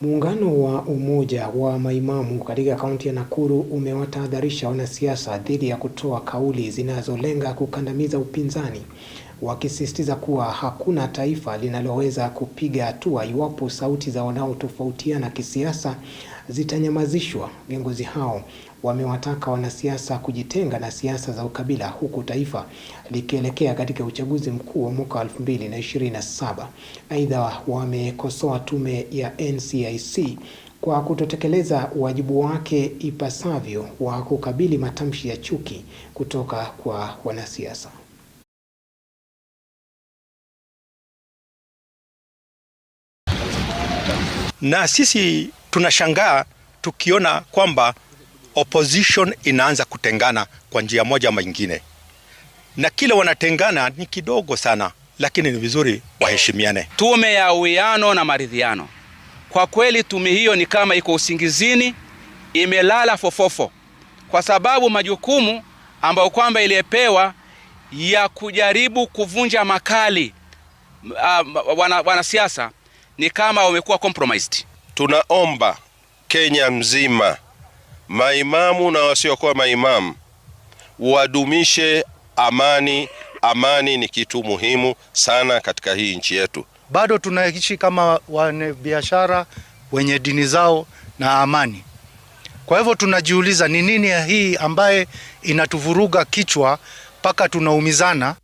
Muungano wa Umoja wa Maimamu katika kaunti ya Nakuru umewatahadharisha wanasiasa dhidi ya kutoa kauli zinazolenga kukandamiza upinzani, wakisisitiza kuwa hakuna taifa linaloweza kupiga hatua iwapo sauti za wanaotofautiana kisiasa zitanyamazishwa. Viongozi hao wamewataka wanasiasa kujitenga na siasa za ukabila huku taifa likielekea katika uchaguzi mkuu wa mwaka 2027. Aidha, wamekosoa tume ya NCIC kwa kutotekeleza wajibu wake ipasavyo wa kukabili matamshi ya chuki kutoka kwa wanasiasa. Na sisi tunashangaa tukiona kwamba opposition inaanza kutengana kwa njia moja ama nyingine, na kile wanatengana ni kidogo sana, lakini ni vizuri waheshimiane. Tume ya uwiano na maridhiano, kwa kweli tume hiyo ni kama iko usingizini, imelala fofofo, kwa sababu majukumu ambayo kwamba iliyepewa ya kujaribu kuvunja makali wanasiasa ni kama wamekuwa compromised. Tunaomba Kenya mzima, maimamu na wasiokuwa maimamu, wadumishe amani. Amani ni kitu muhimu sana katika hii nchi yetu. Bado tunaishi kama wanabiashara wenye dini zao na amani. Kwa hivyo tunajiuliza ni nini hii ambaye inatuvuruga kichwa mpaka tunaumizana.